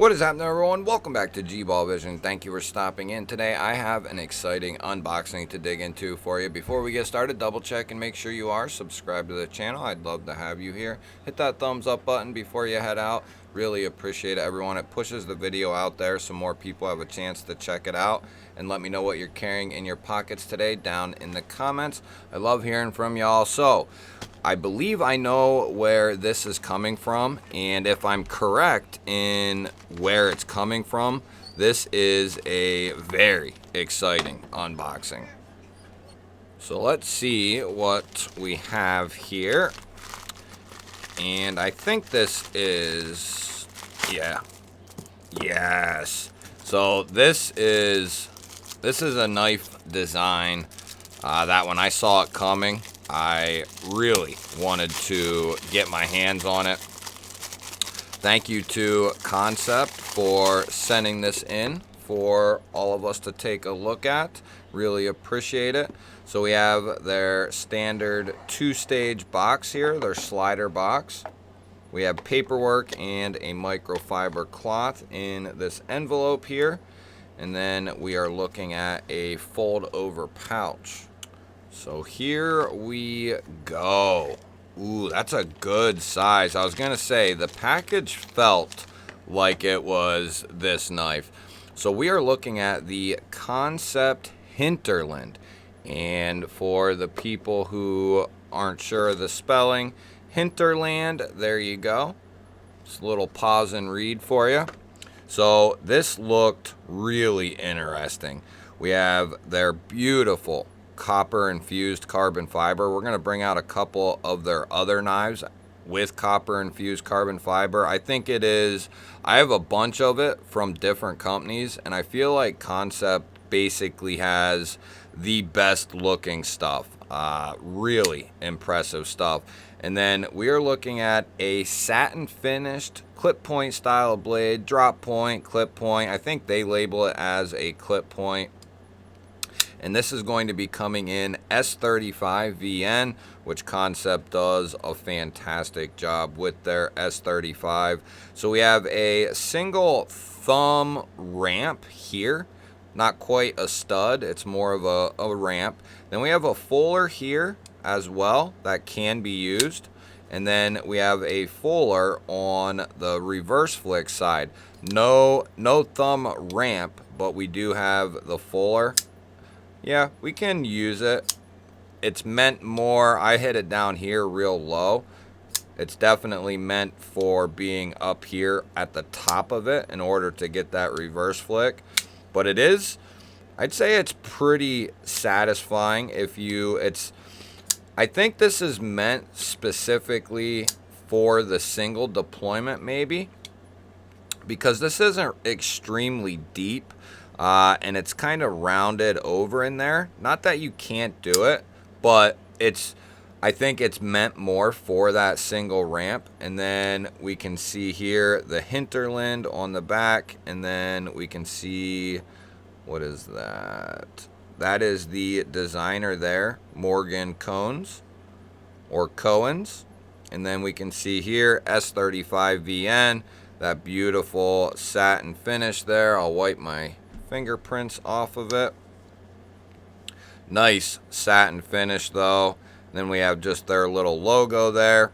What is happening, everyone? Welcome back to G-Ball Vision. Thank you for stopping in. Today I have an exciting unboxing to dig into for you. Before we get started, double check and make sure you are subscribed to the channel. I'd love to have you here. Hit that thumbs up button before you head out. Really appreciate it, everyone. It pushes the video out there so more people have a chance to check it out. And let me know what you're carrying in your pockets today down in the comments. I love hearing from y'all. So I believe I know where this is coming from, and if I'm correct in where it's coming from, this is a very exciting unboxing. So let's see what we have here. And I think this is, yes. So this is a knife design that when I saw it coming, I really wanted to get my hands on it. Thank you to Kansept for sending this in for all of us to take a look at. Really appreciate it. So we have their standard two-stage box here, their slider box. We have paperwork and a microfiber cloth in this envelope here. And then we are looking at a fold-over pouch. So here we go. Ooh, that's a good size. I was gonna say, the package felt like it was this knife. So we are looking at the Kansept Hinterland. And for the people who aren't sure of the spelling, Hinterland, there you go. Just a little pause and read for you. So this looked really interesting. We have their beautiful copper infused carbon fiber. We're going to bring out a couple of their other knives with copper infused carbon fiber. I think it is, I have a bunch of it from different companies, and I feel like Kansept basically has the best looking stuff. Really impressive stuff. And then we are looking at a satin finished clip point style blade, drop point, clip point. I think they label it as a clip point. And this is going to be coming in S35 VN, which Kansept does a fantastic job with their S35. So we have a single thumb ramp here. Not quite a stud, it's more of a ramp. Then we have a fuller here as well that can be used. And then we have a fuller on the reverse flick side. No thumb ramp, but we do have the fuller. Yeah, we can use it. It's meant more, I hit it down here real low. It's definitely meant for being up here at the top of it in order to get that reverse flick. But it is, I'd say it's pretty satisfying if you, I think this is meant specifically for the single deployment maybe, because this isn't extremely deep. And it's kind of rounded over in there. Not that you can't do it, but I think it's meant more for that single ramp. And then we can see here the Hinterland on the back, and then we can see, what is that? That is the designer there, Morgan Cones or Cohen's. And then we can see here S35 VN, that beautiful satin finish there. I'll wipe my fingerprints off of it. Nice satin finish though. Then we have just their little logo there.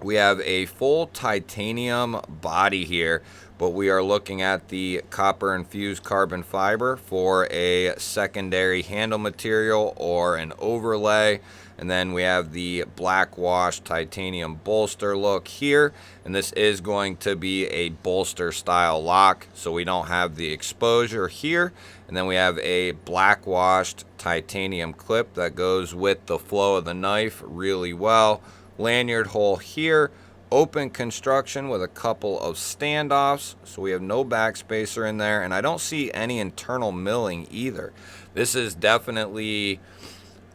We have a full titanium body here, but we are looking at the copper infused carbon fiber for a secondary handle material or an overlay. And then we have the black wash titanium bolster look here. And this is going to be a bolster style lock, so we don't have the exposure here. And then we have a black washed titanium clip that goes with the flow of the knife really well. Lanyard hole here. Open construction with a couple of standoffs, so we have no backspacer in there. And I don't see any internal milling either. This is definitely,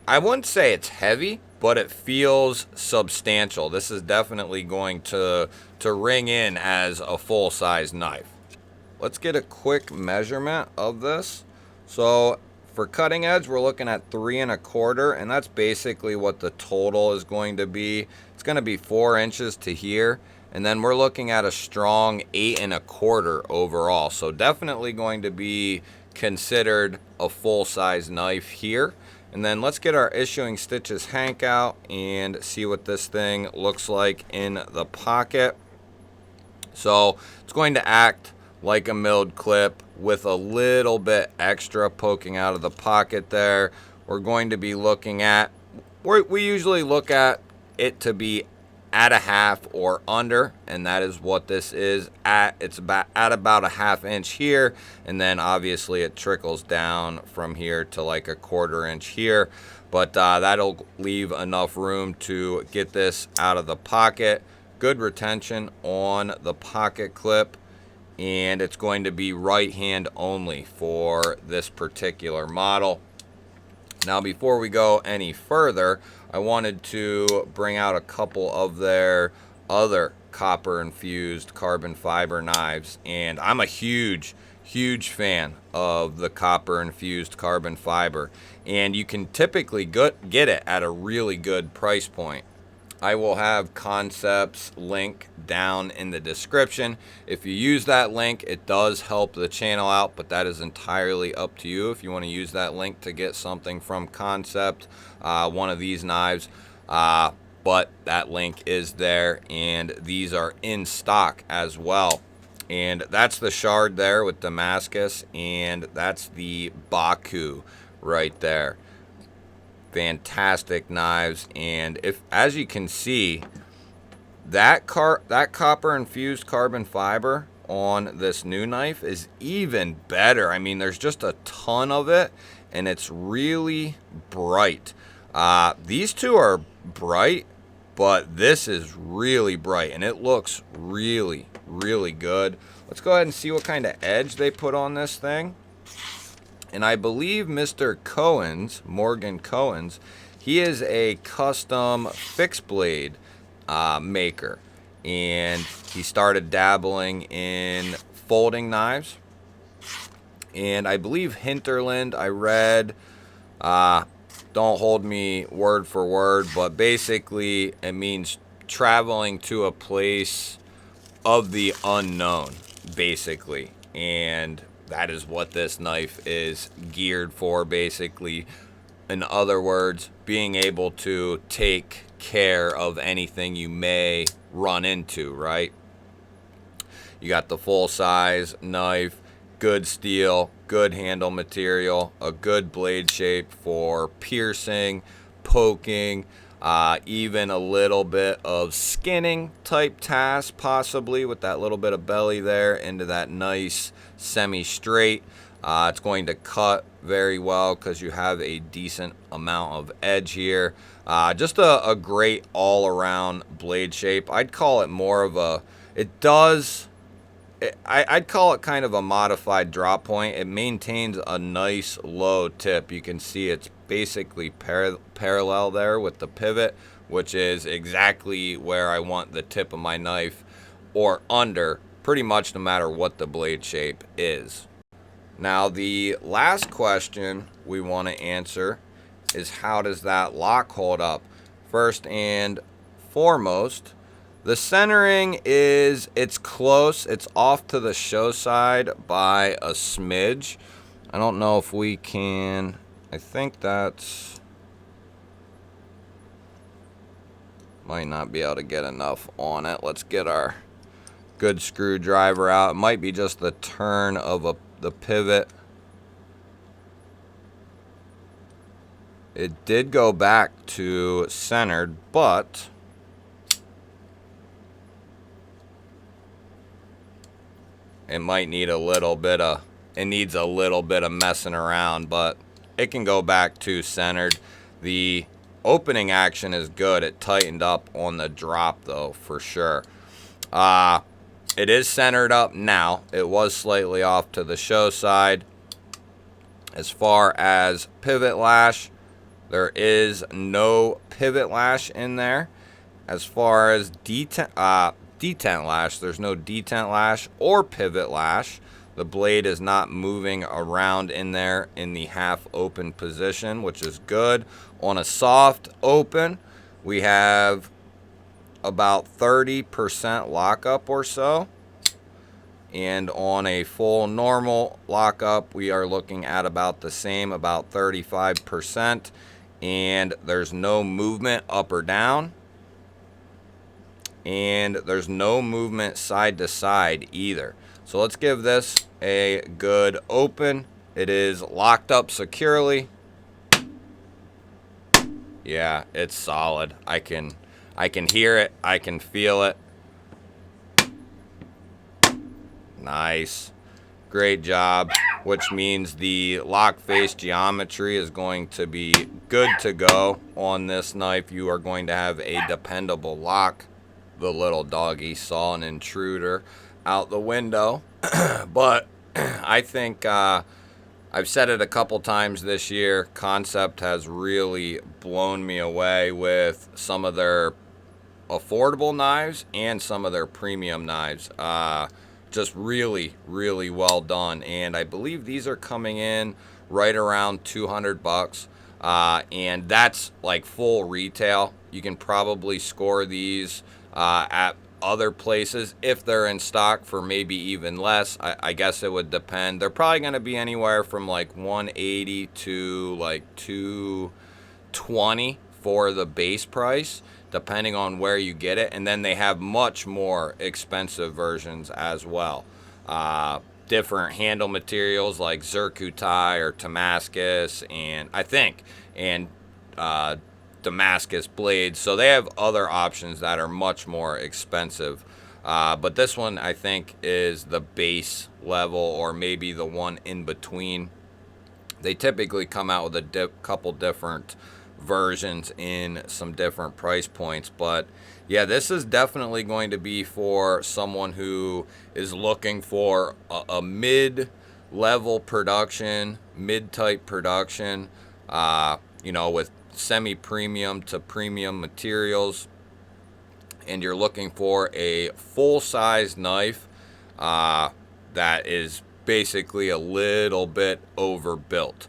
I wouldn't say it's heavy, but it feels substantial. This is definitely going to ring in as a full-size knife. Let's get a quick measurement of this. So for cutting edge, we're looking at 3 1/4, and that's basically what the total is going to be. It's going to be 4 inches to here, And then we're looking at a strong 8 1/4 overall. So definitely going to be considered a full-size knife here. And then let's get our issuing stitches hank out and see what this thing looks like in the pocket. So it's going to act like a milled clip with a little bit extra poking out of the pocket there. We're going to be looking at, we usually look at it to be at a half or under, and that is what this is at. It's about at about a 1/2 inch here, and then obviously it trickles down from here to like a 1/4 inch here, but that'll leave enough room to get this out of the pocket. Good retention on the pocket clip, and it's going to be right hand only for this particular model. Now, before we go any further, I wanted to bring out a couple of their other copper infused carbon fiber knives, and I'm a huge fan of the copper infused carbon fiber, and you can typically get it at a really good price point. I will have Kansept's link down in the description. If you use that link, it does help the channel out, but that is entirely up to you if you want to use that link to get something from Kansept, one of these knives. But that link is there, and these are in stock as well. And that's the shard there with Damascus, and that's the Baku right there. Fantastic knives, and if, as you can see, that copper infused carbon fiber on this new knife is even better. I mean, there's just a ton of it, and it's really bright. These two are bright, but this is really bright, and it looks really good. Let's go ahead and see what kind of edge they put on this thing. And I believe Mr. Cohen's, Morgan Cohen's, he is a custom fixed blade maker. And he started dabbling in folding knives. And I believe Hinterland, I read, don't hold me word for word, but basically it means traveling to a place of the unknown, basically. And that is what this knife is geared for, basically. In other words, being able to take care of anything you may run into, right? You got the full-size knife, good steel, good handle material, a good blade shape for piercing, poking, even a little bit of skinning type task, possibly with that little bit of belly there into that nice semi-straight. It's going to cut very well because you have a decent amount of edge here. Just a great all-around blade shape. I'd call it more of a, I'd call it kind of a modified drop point. It maintains a nice low tip. You can see it's basically parallel there with the pivot, which is exactly where I want the tip of my knife, or under, pretty much no matter what the blade shape is. Now, the last question we want to answer is, how does that lock hold up? First and foremost, the centering it's close. It's off to the show side by a smidge. I don't know if we can, I think that's, might not be able to get enough on it. Let's get our good screwdriver out. It might be just the turn of the pivot. It did go back to centered, but it might need a little bit of, it needs a little bit of messing around, but it can go back to centered. The opening action is good. It tightened up on the drop though, for sure. It is centered up now. It was slightly off to the show side. As far as pivot lash, there is no pivot lash in there. As far as detent lash, there's no detent lash or pivot lash. The blade is not moving around in there in the half open position, which is good. On a soft open, we have about 30% lockup or so. And on a full normal lockup, we are looking at about the same, about 35%. And there's no movement up or down. And there's no movement side to side either. So let's give this a good open. It is locked up securely. Yeah, it's solid. I can hear it. I can feel it. Nice. Great job, which means the lock face geometry is going to be good to go on this knife. You are going to have a dependable lock. The little doggy saw an intruder out the window. But I think I've said it a couple times this year. Kansept has really blown me away with some of their affordable knives and some of their premium knives. Just really, really well done. And I believe these are coming in right around 200 bucks. And that's like full retail. You can probably score these at other places if they're in stock for maybe even less. I guess it would depend. They're probably going to be anywhere from like 180 to like 220 for the base price, depending on where you get it. And then they have much more expensive versions as well. Different handle materials like zircuti or Damascus, and I think, and Damascus blades. So they have other options that are much more expensive. But this one, I think, is the base level, or maybe the one in between. They typically come out with a couple different versions in some different price points. But yeah, this is definitely going to be for someone who is looking for a mid-level production, mid-type production, you know, with semi-premium to premium materials, and you're looking for a full-size knife that is basically a little bit overbuilt.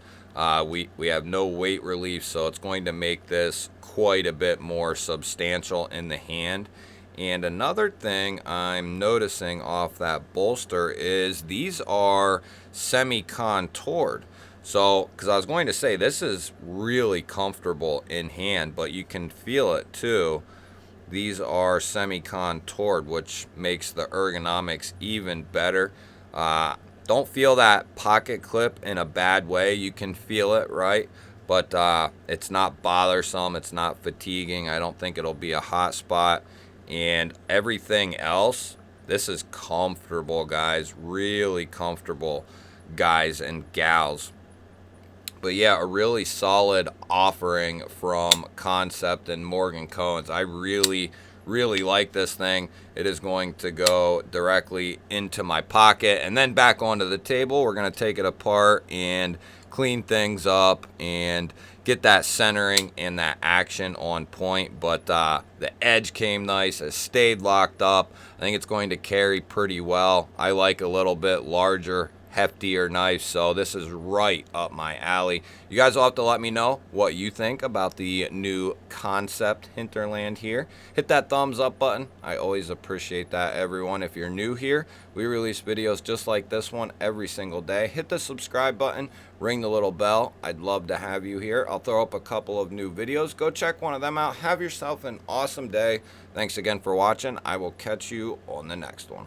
We have no weight relief, so it's going to make this quite a bit more substantial in the hand. And another thing I'm noticing off that bolster is these are semi-contoured. So, because I was going to say, this is really comfortable in hand, but you can feel it too. These are semi-contoured, which makes the ergonomics even better. Don't feel that pocket clip in a bad way. You can feel it, right? But it's not bothersome. It's not fatiguing. I don't think it'll be a hot spot. And everything else, this is comfortable, guys. Really comfortable, guys and gals. But yeah, a really solid offering from Kansept and Morgan Cohen's. I really like this thing. It is going to go directly into my pocket and then back onto the table. We're going to take it apart and clean things up and get that centering and that action on point. But the edge came nice. It stayed locked up. I think it's going to carry pretty well. I like a little bit larger, heftier knife, so this is right up my alley. You guys will have to let me know what you think about the new Kansept Hinterland here. Hit that thumbs up button. I always appreciate that, everyone. If you're new here, we release videos just like this one every single day. Hit the subscribe button, ring the little bell. I'd love to have you here. I'll throw up a couple of new videos. Go check one of them out. Have yourself an awesome day. Thanks again for watching. I will catch you on the next one.